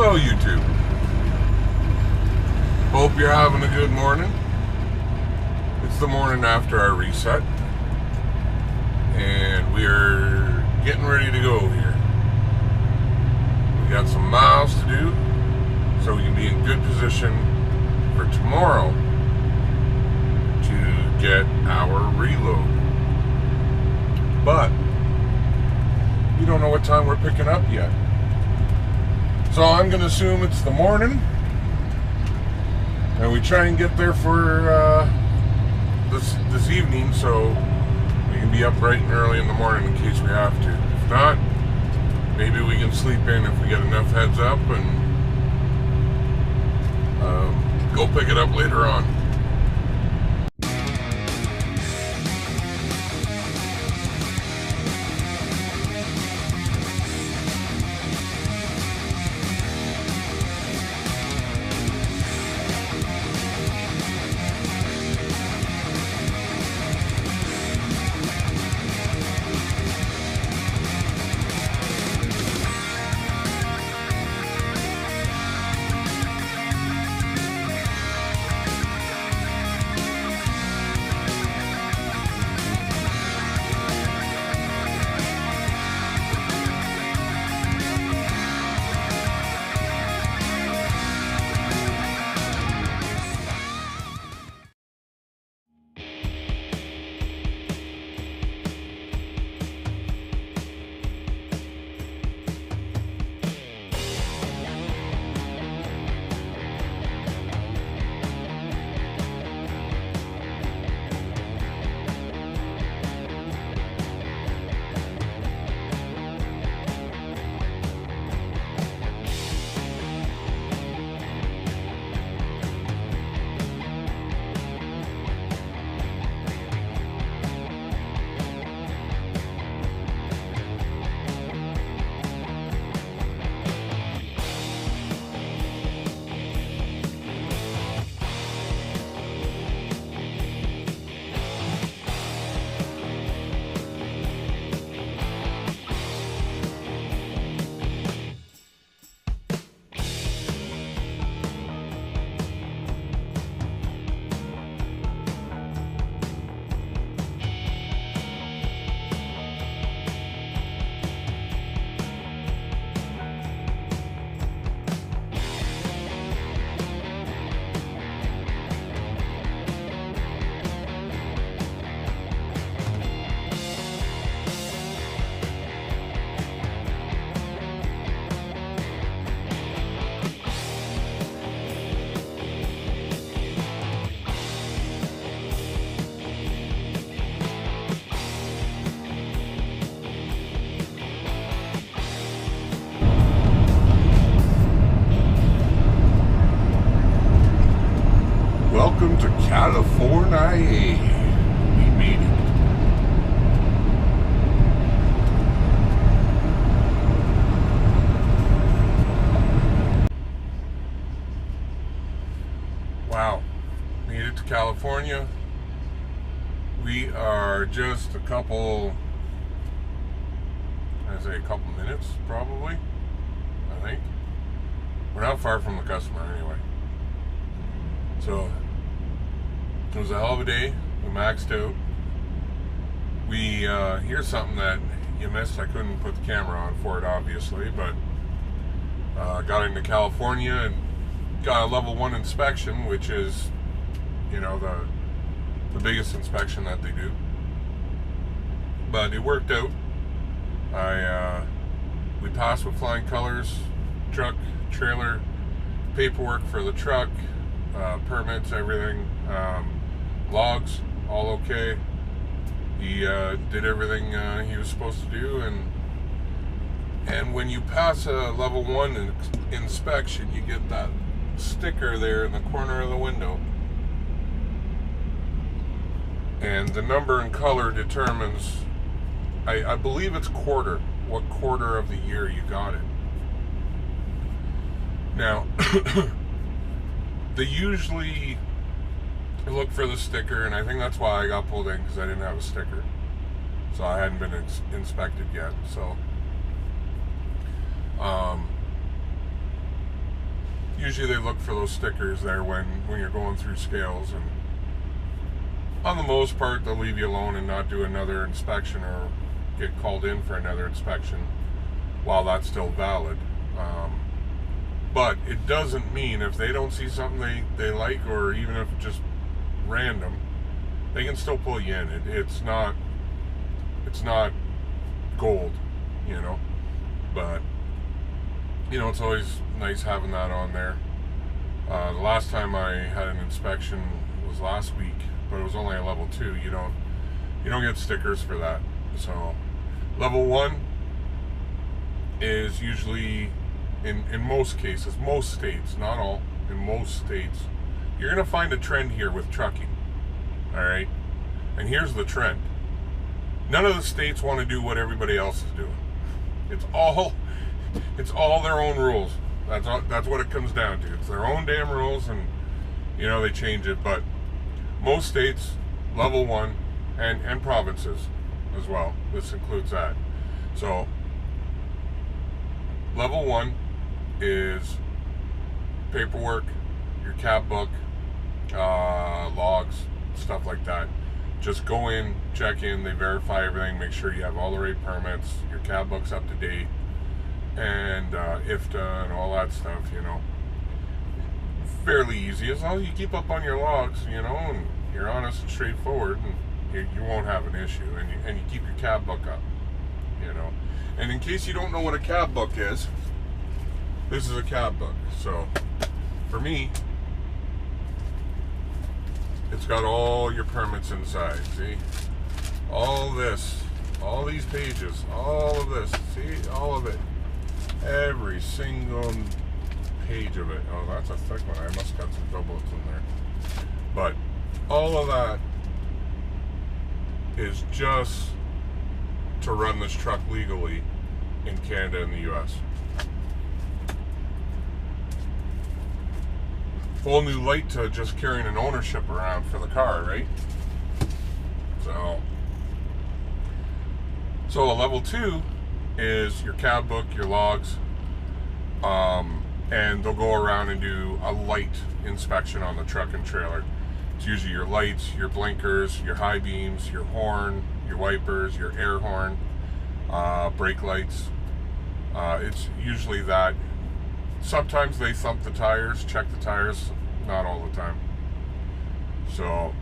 Hello, YouTube. Hope you're having a good morning. It's the morning after our reset, and we're getting ready to go here. We got some miles to do, so we can be in good position for tomorrow to get our reload. But we don't know what time we're picking up yet. So I'm going to assume it's the morning, and we try and get there for this evening, so we can be up bright and early in the morning in case we have to. If not, maybe we can sleep in if we get enough heads up and go pick it up later on. Welcome to California. We made it. Wow. Made it to California. We are just a couple minutes probably, I think. We're not far from the customer anyway. So it was a hell of a day. We maxed out. We here's something that you missed. I couldn't put the camera on for it, obviously, but got into California and got a level 1 inspection, which is, you know, the biggest inspection that they do. But it worked out. We passed with flying colors. Truck, trailer, paperwork for the truck, permits, everything, logs, all okay. He did everything he was supposed to do, and when you pass a level 1 inspection, you get that sticker there in the corner of the window, and the number and color determines, I believe it's what quarter of the year you got it. Now they usually look for the sticker, and I think that's why I got pulled in, because I didn't have a sticker, so I hadn't been inspected yet. So usually they look for those stickers there when you're going through scales, and on the most part they'll leave you alone and not do another inspection or get called in for another inspection while that's still valid. But it doesn't mean if they don't see something they like, or even if it's just random, they can still pull you in. It's not gold, you know. But you know, it's always nice having that on there. The last time I had an inspection was last week, but it was only a level 2. You don't get stickers for that. So level 1 is usually, in most cases, most states, not all, in most states, you're going to find a trend here with trucking. All right? And here's the trend. None of the states want to do what everybody else is doing. It's all their own rules. That's what it comes down to. It's their own damn rules, and you know, they change it. But most states, level 1, and provinces as well. This includes that. So level 1 is paperwork, your cab book, logs, stuff like that. Just go in, check in, they verify everything, make sure you have all the right permits, your cab book's up to date, and IFTA and all that stuff, you know. Fairly easy, as long as you keep up on your logs, you know, and you're honest and straightforward, and you won't have an issue, and you keep your cab book up, you know. And in case you don't know what a cab book is, this is a cab book. So for me, it's got all your permits inside. See, all this, all these pages, all of this, see, all of it, every single page of it. Oh, that's a thick one. I must got some doublets in there. But all of that is just to run this truck legally in Canada and the US. Whole new light to just carrying an ownership around for the car, right? So a level 2 is your cab book, your logs, and they'll go around and do a light inspection on the truck and trailer. It's usually your lights, your blinkers, your high beams, your horn, your wipers, your air horn, brake lights. It's usually that. Sometimes they thump the tires, check the tires, not all the time. So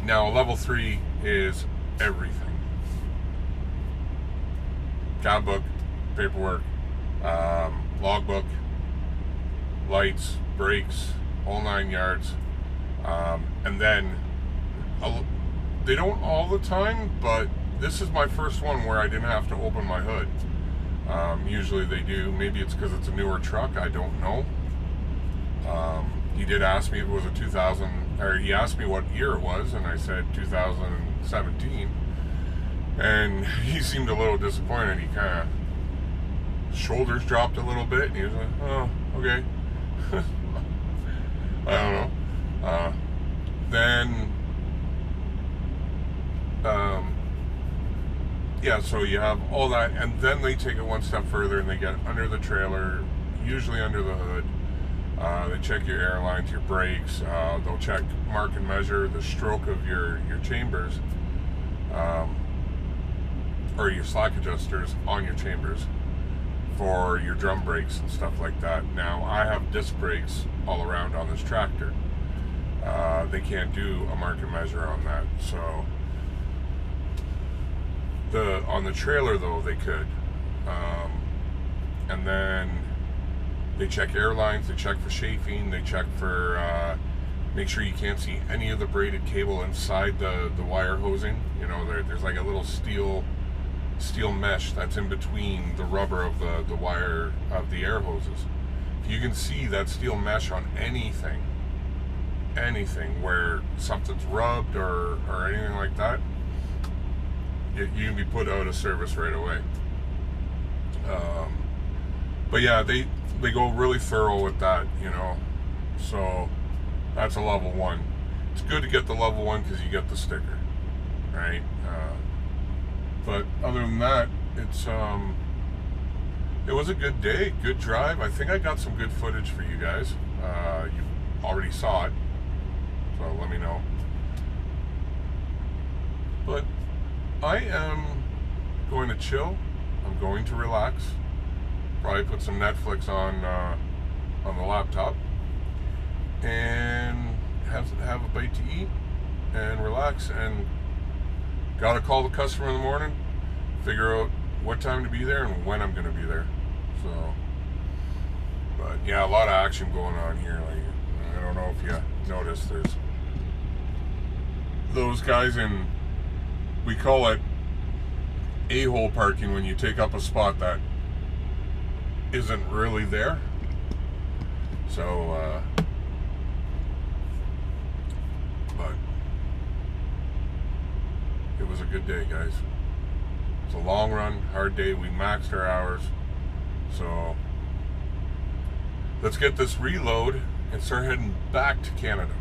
now level 3 is everything. Cab book, paperwork, logbook, lights, brakes, whole 9 yards. And then they don't all the time, but this is my first one where I didn't have to open my hood. Usually they do. Maybe it's because it's a newer truck. I don't know. He did ask me if it was a 2000, or he asked me what year it was, and I said 2017. And he seemed a little disappointed. He kind of shoulders dropped a little bit, and he was like, "Oh, okay." I don't know. Yeah, so you have all that, and then they take it one step further and they get under the trailer, usually under the hood. They check your airlines, your brakes. They'll check, mark and measure the stroke of your chambers, or your slack adjusters on your chambers for your drum brakes and stuff like that. Now, I have disc brakes all around on this tractor. They can't do a mark and measure on that, so on the trailer though they could. And then they check airlines, they check for chafing, they check for make sure you can't see any of the braided cable inside the wire hosing. You know, there's like a little steel mesh that's in between the rubber of the wire of the air hoses. If you can see that steel mesh on anything where something's rubbed or anything like that, you can be put out of service right away. But yeah, they go really thorough with that, you know. So that's a level 1. It's good to get the level 1 because you get the sticker, right? But other than that, it's it was a good day, good drive. I think I got some good footage for you guys. You already saw it, so let me know. But I am going to chill. I'm going to relax. Probably put some Netflix on the laptop and have a bite to eat and relax. And gotta call the customer in the morning, figure out what time to be there and when I'm gonna be there. So, but yeah, a lot of action going on here. Like, I don't know if you noticed, there's those guys in, we call it a-hole parking when you take up a spot that isn't really there. So, but it was a good day, guys. It's a long run, hard day. We maxed our hours. So let's get this reload and start heading back to Canada.